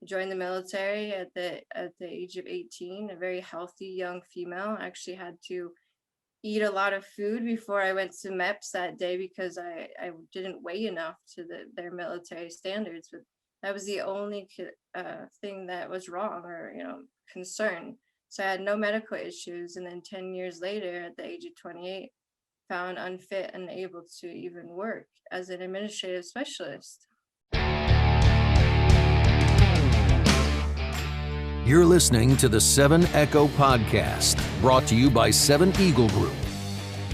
joined the military at the age of 18, a very healthy young female. I actually had to eat a lot of food before I went to MEPS that day because I didn't weigh enough to their military standards. But that was the only thing that was wrong or, concern. So I had no medical issues. And then 10 years later, at the age of 28, found unfit and unable to even work as an administrative specialist. You're listening to the 7 Echo Podcast, brought to you by 7 Eagle Group,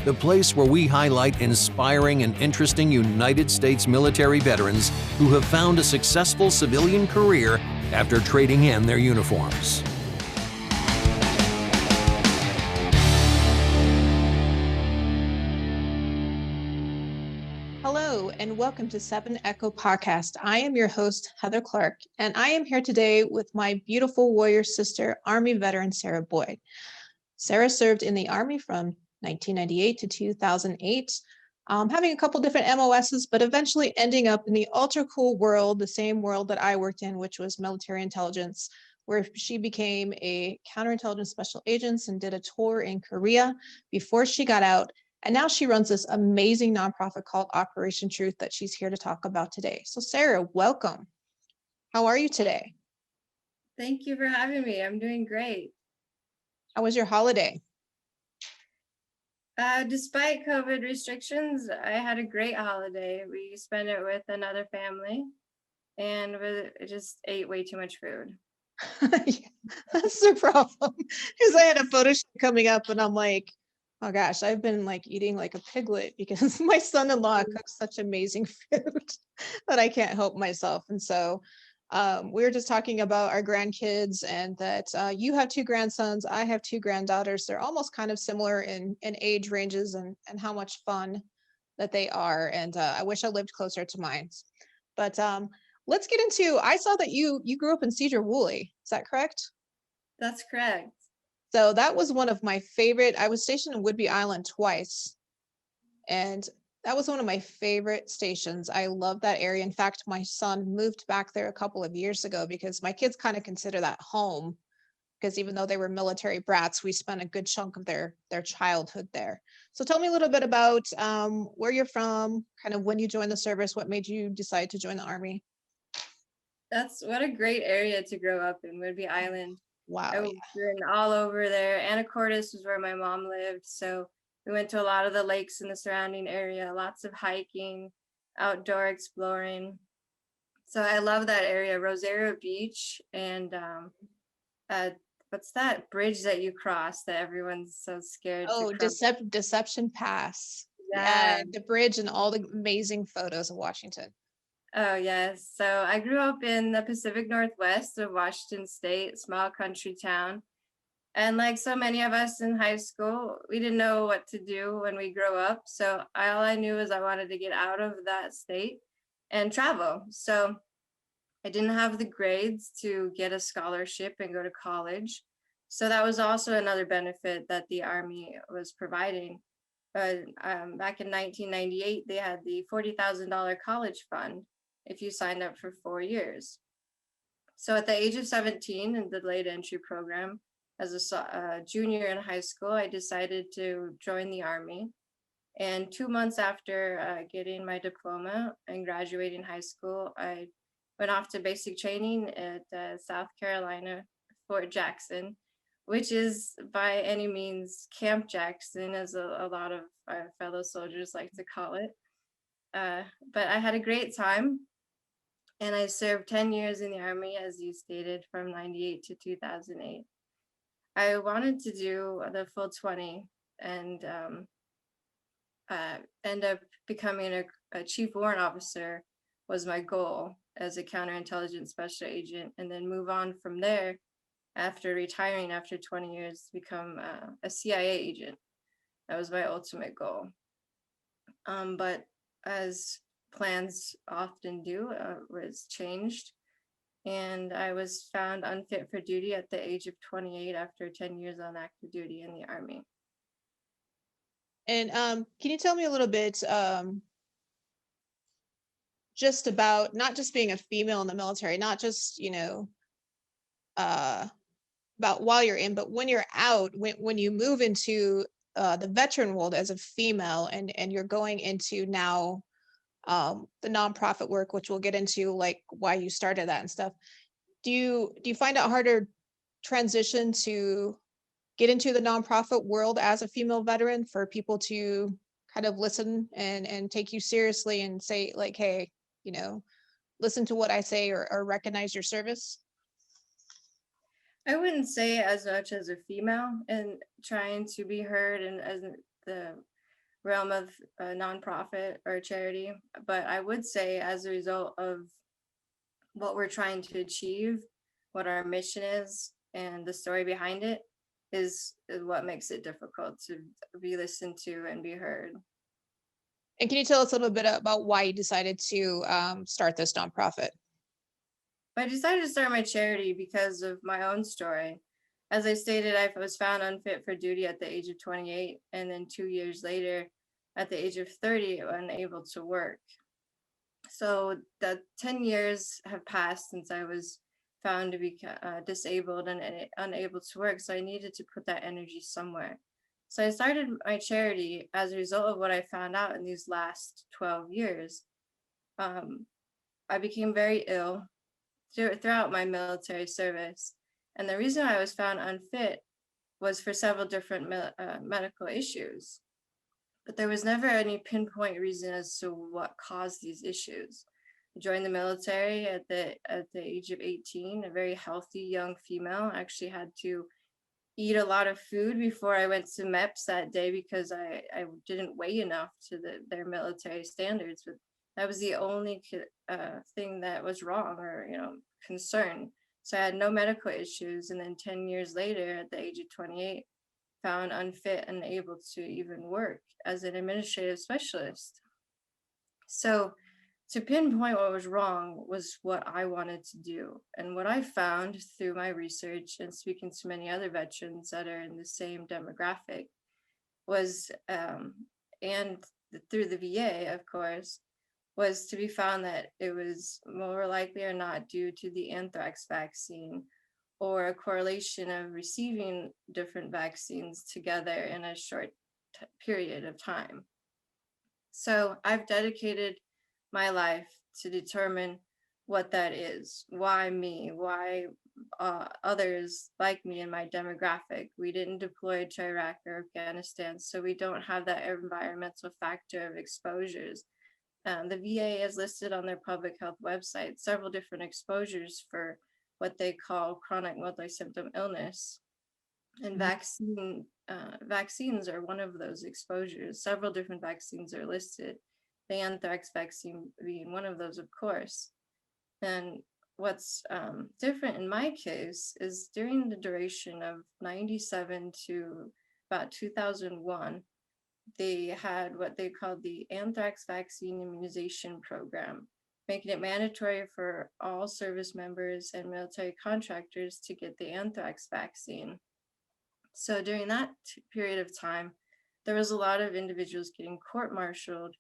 the place where we highlight inspiring and interesting United States military veterans who have found a successful civilian career after trading in their uniforms. Hello, and welcome to 7 Echo Podcast. I am your host, Heather Clark, and I am here today with my beautiful warrior sister, Army veteran Sara Boyd. Sara served in the Army from 1998 to 2008, having a couple different MOSs, but eventually ending up in the ultra cool world, the same world that I worked in, which was military intelligence, where she became a counterintelligence special agent and did a tour in Korea before she got out. And now she runs this amazing nonprofit called Operation Truth that she's here to talk about today. So Sara, welcome. How are you today? Thank you for having me. I'm doing great. How was your holiday? Despite COVID restrictions, I had a great holiday. We spent it with another family and we just ate way too much food. Yeah, that's the problem. Because I had a photo shoot coming up and I'm like, oh gosh, I've been eating like a piglet because my son-in-law cooks such amazing food that I can't help myself. And so we were just talking about our grandkids and that you have 2 grandsons, I have 2 granddaughters. They're almost kind of similar in age ranges and how much fun that they are. And I wish I lived closer to mine. But let's get into, I saw that you grew up in Cedar Woolley. Is that correct? That's correct. So that was one of my favorite. I was stationed in Whidbey Island twice, and that was one of my favorite stations. I love that area. In fact, my son moved back there a couple of years ago because my kids kind of consider that home, because even though they were military brats, we spent a good chunk of their childhood there. So tell me a little bit about where you're from, kind of when you joined the service, what made you decide to join the Army? What a great area to grow up in, Whidbey Island. Wow. I've been all over there. Anacortes was where my mom lived. So we went to a lot of the lakes in the surrounding area, lots of hiking, outdoor exploring. So I love that area, Rosario Beach. And what's that bridge that you cross that everyone's so scared to cross? Deception Pass. Yeah. The bridge and all the amazing photos of Washington. Oh, yes. So I grew up in the Pacific Northwest of Washington State, small country town. And like so many of us in high school, we didn't know what to do when we grow up. So all I knew is I wanted to get out of that state and travel. So I didn't have the grades to get a scholarship and go to college. So that was also another benefit that the Army was providing. But back in 1998, they had the $40,000 college fund if you signed up for 4 years. So at the age of 17 in the delayed entry program, as a junior in high school, I decided to join the Army. And 2 months after getting my diploma and graduating high school, I went off to basic training at South Carolina, Fort Jackson, which is by any means Camp Jackson, as a lot of our fellow soldiers like to call it. But I had a great time. And I served 10 years in the Army, as you stated, from 98 to 2008. I wanted to do the full 20 and end up becoming a chief warrant officer was my goal as a counterintelligence special agent, and then move on from there after retiring after 20 years to become a CIA agent. That was my ultimate goal. But as plans often do, was changed. And I was found unfit for duty at the age of 28 after 10 years on active duty in the Army. And can you tell me a little bit, just about not just being a female in the military, not just, uh, about while you're in, but when you're out, when you move into the veteran world as a female and you're going into now the nonprofit work, which we'll get into, like why you started that and stuff. Do you find it harder transition to get into the nonprofit world as a female veteran for people to kind of listen and take you seriously and say like, hey, you know, listen to what I say or recognize your service? I wouldn't say as much as a female and trying to be heard and as the realm of a nonprofit or charity, but I would say as a result of what we're trying to achieve, what our mission is, and the story behind it is what makes it difficult to be listened to and be heard. And can you tell us a little bit about why you decided to start this nonprofit? I decided to start my charity because of my own story. As I stated, I was found unfit for duty at the age of 28, and then 2 years later, at the age of 30, unable to work. So the 10 years have passed since I was found to be disabled and unable to work. So I needed to put that energy somewhere. So I started my charity as a result of what I found out in these last 12 years. Um, I became very ill throughout my military service. And the reason I was found unfit was for several different medical issues. But there was never any pinpoint reason as to what caused these issues. I joined the military at the age of 18, a very healthy young female. I actually had to eat a lot of food before I went to MEPS that day because I didn't weigh enough to their military standards. But that was the only thing that was wrong or concern. So I had no medical issues, and then 10 years later, at the age of 28, found unfit and unable to even work as an administrative specialist. So to pinpoint what was wrong was what I wanted to do. And what I found through my research and speaking to many other veterans that are in the same demographic was, and through the VA, of course, was to be found that it was more likely or not due to the anthrax vaccine or a correlation of receiving different vaccines together in a short period of time. So I've dedicated my life to determine what that is. Why me? Why others like me in my demographic? We didn't deploy to Iraq or Afghanistan, so we don't have that environmental factor of exposures. The VA has listed on their public health website several different exposures for what they call chronic multi-symptom illness. And vaccines are one of those exposures. Several different vaccines are listed, the anthrax vaccine being one of those, of course. And what's different in my case is during the duration of 97 to about 2001, they had what they called the anthrax vaccine immunization program, making it mandatory for all service members and military contractors to get the anthrax vaccine. So during that period of time, there was a lot of individuals getting court-martialed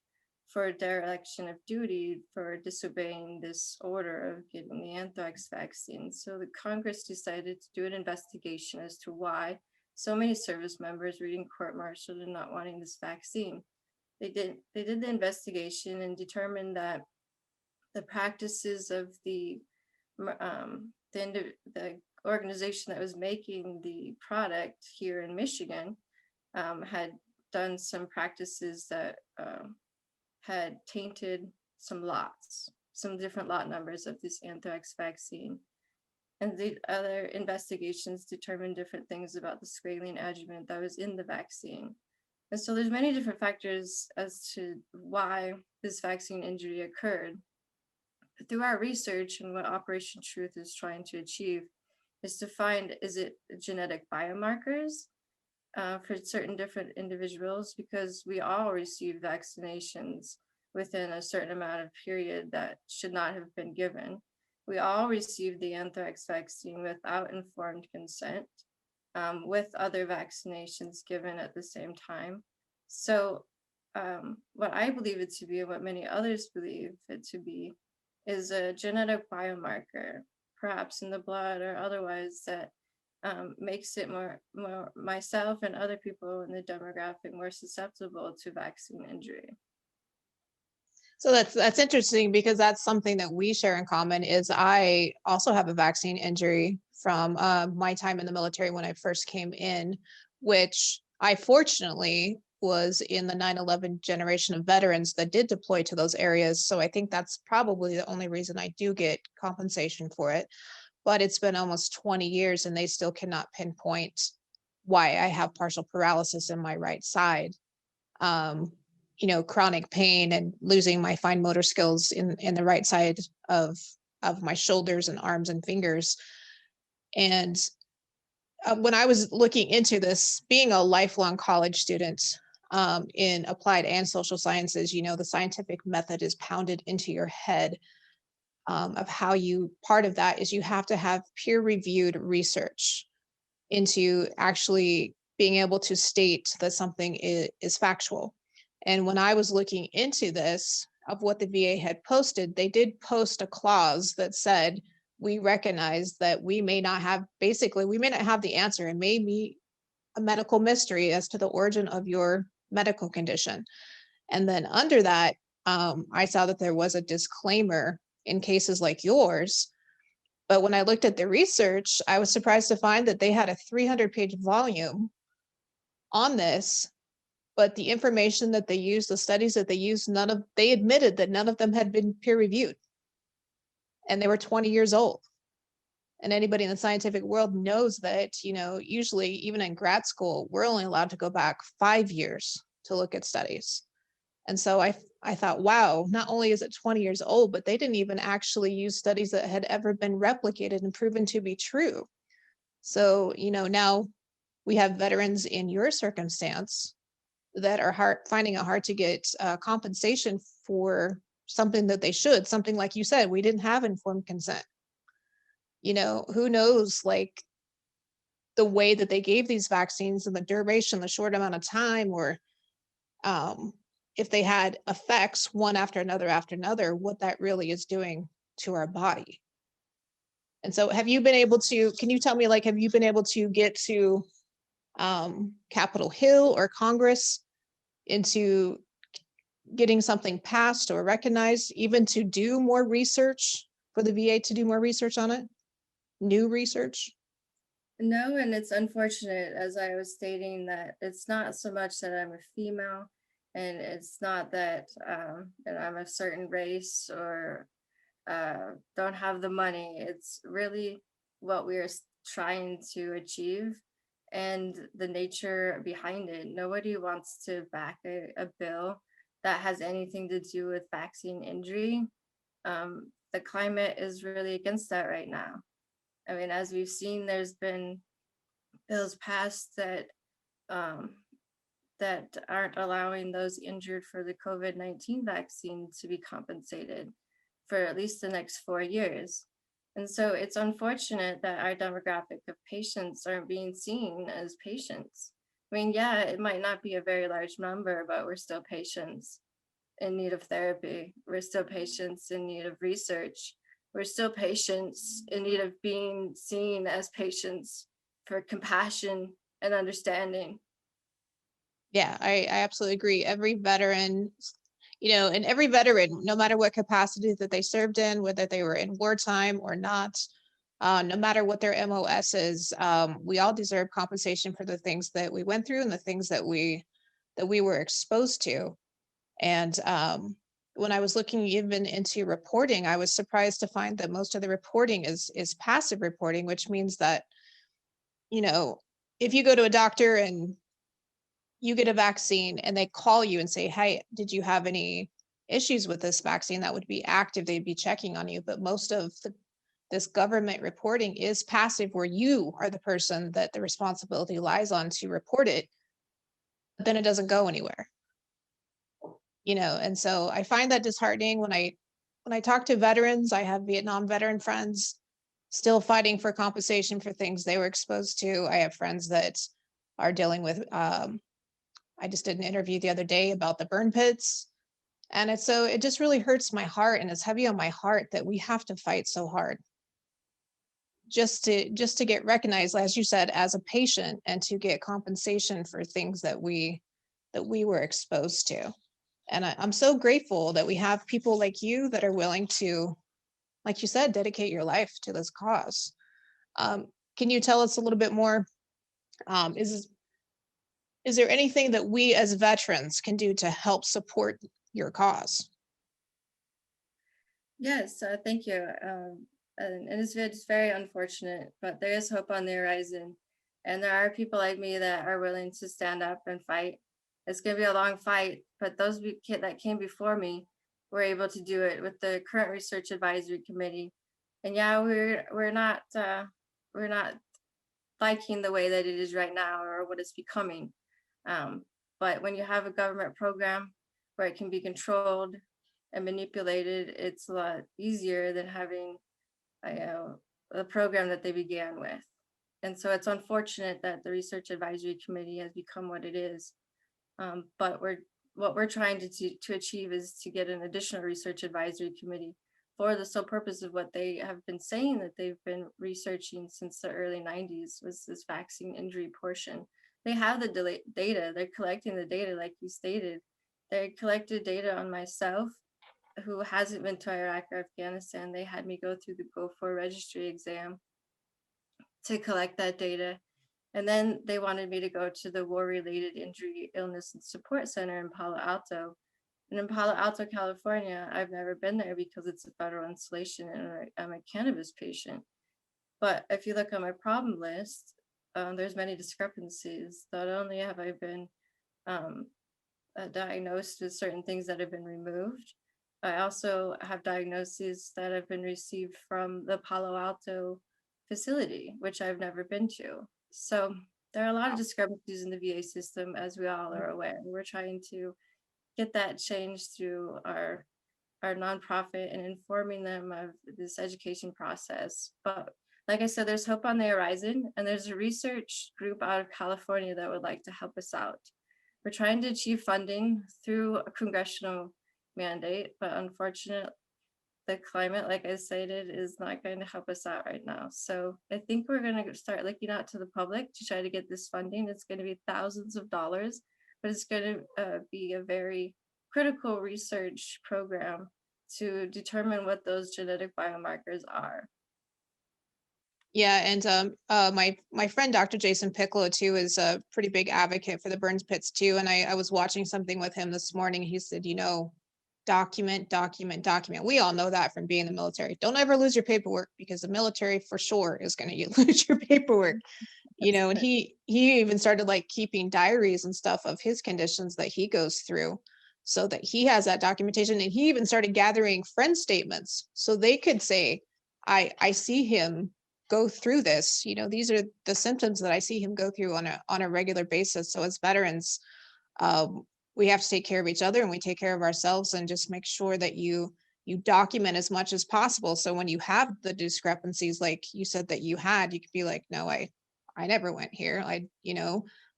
for dereliction of duty for disobeying this order of getting the anthrax vaccine. So the Congress decided to do an investigation as to why so many service members were getting court-martialed and not wanting this vaccine. They did the investigation and determined that the practices of the organization that was making the product here in Michigan had done some practices that had tainted some different lot numbers of this anthrax vaccine. And the other investigations determined different things about the squalene adjuvant that was in the vaccine. And so there's many different factors as to why this vaccine injury occurred. But through our research and what Operation Truth is trying to achieve is to find, is it genetic biomarkers for certain different individuals? Because we all receive vaccinations within a certain amount of period that should not have been given. We all received the anthrax vaccine without informed consent, with other vaccinations given at the same time. So what I believe it to be and what many others believe it to be is a genetic biomarker, perhaps in the blood or otherwise, that makes it more myself and other people in the demographic more susceptible to vaccine injury. So that's interesting, because that's something that we share in common. Is I also have a vaccine injury from my time in the military when I first came in, which I fortunately was in the 9/11 generation of veterans that did deploy to those areas. So I think that's probably the only reason I do get compensation for it. But it's been almost 20 years and they still cannot pinpoint why I have partial paralysis in my right side. Chronic pain and losing my fine motor skills in the right side of my shoulders and arms and fingers. And when I was looking into this, being a lifelong college student in applied and social sciences, the scientific method is pounded into your head of how part of that is you have to have peer-reviewed research into actually being able to state that something is factual. And when I was looking into this, of what the VA had posted, they did post a clause that said, we recognize that we may not have the answer. It may be a medical mystery as to the origin of your medical condition. And then under that, I saw that there was a disclaimer in cases like yours. But when I looked at the research, I was surprised to find that they had a 300-page volume on this, but the information that they used, the studies that they used, they admitted that none of them had been peer reviewed. And they were 20 years old. And anybody in the scientific world knows that, usually even in grad school, we're only allowed to go back 5 years to look at studies. And so I thought, wow, not only is it 20 years old, but they didn't even actually use studies that had ever been replicated and proven to be true. So, now we have veterans in your circumstance that are finding it hard to get compensation for something that they should. Something like you said, we didn't have informed consent. Who knows, like, the way that they gave these vaccines and the duration, the short amount of time, or if they had effects one after another, what that really is doing to our body. And so can you tell me, have you been able to get to Capitol Hill or Congress into getting something passed or recognized, even to do more research, for the VA to do more research on it? New research? No, and it's unfortunate, as I was stating, that it's not so much that I'm a female, and it's not that I'm a certain race or don't have the money. It's really what we're trying to achieve and the nature behind it. Nobody wants to back a bill that has anything to do with vaccine injury. The climate is really against that right now. I mean, as we've seen, there's been bills passed that that aren't allowing those injured for the COVID-19 vaccine to be compensated for at least the next 4 years. And so it's unfortunate that our demographic of patients aren't being seen as patients. I mean, yeah, it might not be a very large number, but we're still patients in need of therapy. We're still patients in need of research. We're still patients in need of being seen as patients for compassion and understanding. Yeah, I absolutely agree. Every veteran, and every veteran, no matter what capacity that they served in, whether they were in wartime or not, no matter what their MOS is, we all deserve compensation for the things that we went through and the things that we were exposed to. And when I was looking even into reporting, I was surprised to find that most of the reporting is passive reporting, which means that, if you go to a doctor and you get a vaccine and they call you and say, hey, did you have any issues with this vaccine? That would be active. They'd be checking on you. But most of this government reporting is passive, where you are the person that the responsibility lies on to report it, but then it doesn't go anywhere. And so I find that disheartening when I talk to veterans. I have Vietnam veteran friends still fighting for compensation for things they were exposed to. I have friends that are dealing with I just did an interview the other day about the burn pits. And it just really hurts my heart, and it's heavy on my heart that we have to fight so hard just to get recognized, as you said, as a patient, and to get compensation for things that we were exposed to. And I'm so grateful that we have people like you that are willing to, like you said, dedicate your life to this cause. Can you tell us a little bit more? Is there anything that we as veterans can do to help support your cause? Yes, thank you. And it's very unfortunate, but there is hope on the horizon. And there are people like me that are willing to stand up and fight. It's going to be a long fight, but that came before me were able to do it with the current research advisory committee. And yeah, we're not liking the way that it is right now or what it's becoming. But when you have a government program where it can be controlled and manipulated, it's a lot easier than having a program that they began with. And so it's unfortunate that the Research Advisory Committee has become what it is. But what we're trying to achieve is to get an additional Research Advisory Committee for the sole purpose of what they have been saying that they've been researching since the early 90s was this vaccine injury portion. They have the data, they're collecting the data like you stated. They collected data on myself, who hasn't been to Iraq or Afghanistan. They had me go through the Go4 registry exam to collect that data. And then they wanted me to go to the War-Related Injury, Illness, and Support Center in Palo Alto. And in Palo Alto, California, I've never been there because it's a federal installation and I'm a cannabis patient. But if you look at my problem list, there's many discrepancies. Not only have I been diagnosed with certain things that have been removed, I also have diagnoses that have been received from the Palo Alto facility, which I've never been to. So there are a lot of discrepancies in the VA system, as we all are aware. We're trying to get that changed through our nonprofit and informing them of this education process. But like I said, there's hope on the horizon, and there's a research group out of California that would like to help us out. We're trying to achieve funding through a congressional mandate, but unfortunately, the climate, like I stated, is not going to help us out right now. So I think we're going to start looking out to the public to try to get this funding. It's going to be thousands of dollars, but it's going to be a very critical research program to determine what those genetic biomarkers are. Yeah, and my friend Dr. Jason Piccolo too is a pretty big advocate for the burns pits too. And I was watching something with him this morning. He said, document, document, document. We all know that from being in the military. Don't ever lose your paperwork, because the military for sure is going to lose your paperwork. And he even started like keeping diaries and stuff of his conditions that he goes through, so that he has that documentation. And he even started gathering friend statements so they could say, I see him go through this. These are the symptoms that I see him go through on a regular basis. So as veterans, we have to take care of each other, and we take care of ourselves, and just make sure that you document as much as possible. So when you have the discrepancies, like you said that you had, you could be like, no, I never went here.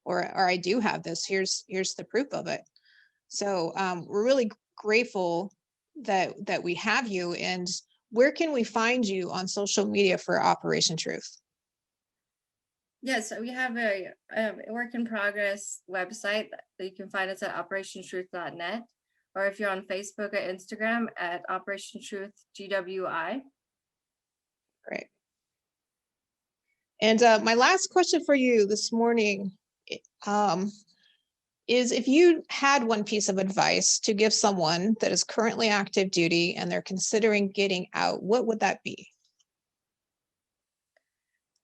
Or I do have this. Here's the proof of it. So we're really grateful that we have you. And where can we find you on social media for Operation Truth? Yes, we have a work in progress website that you can find us at operationtruth.net, or if you're on Facebook or Instagram at Operation Truth GWI. Great. And my last question for you this morning is, if you had one piece of advice to give someone that is currently active duty and they're considering getting out, what would that be?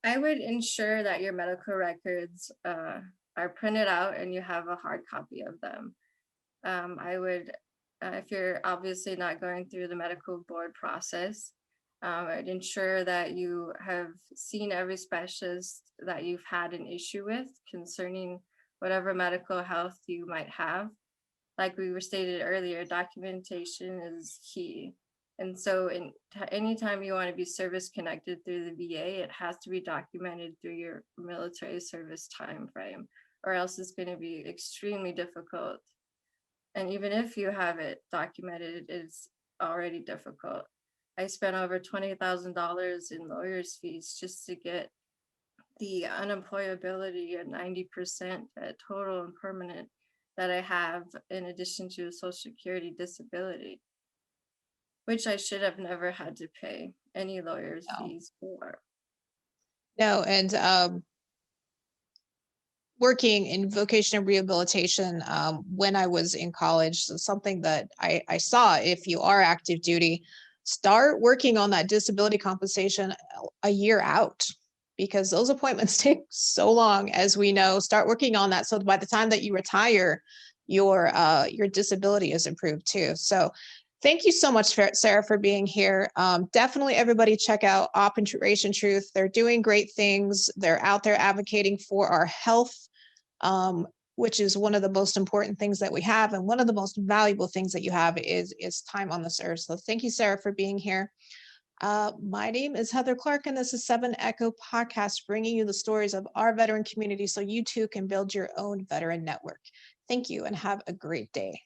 I would ensure that your medical records are printed out and you have a hard copy of them. I would, if you're obviously not going through the medical board process, I'd ensure that you have seen every specialist that you've had an issue with concerning whatever medical health you might have. Like we were stated earlier, documentation is key. And so anytime you want to be service connected through the VA, it has to be documented through your military service time frame. or else it's going to be extremely difficult. And even if you have it documented, it's already difficult. I spent over $20,000 in lawyers' fees just to get the unemployability at 90% at total and permanent that I have, in addition to a Social Security disability, which I should have never had to pay any lawyer's No. fees for. No, and working in vocational rehabilitation when I was in college, so something that I saw, if you are active duty, start working on that disability compensation a year out, because those appointments take so long, as we know. Start working on that so by the time that you retire, your disability is improved too. So thank you so much, Sarah, for being here. Definitely everybody check out Operation Truth. They're doing great things. They're out there advocating for our health, which is one of the most important things that we have. And one of the most valuable things that you have is time on this earth. So thank you, Sarah, for being here. My name is Heather Clark, and this is 7 Echo Podcast, bringing you the stories of our veteran community so you too can build your own veteran network. Thank you and have a great day.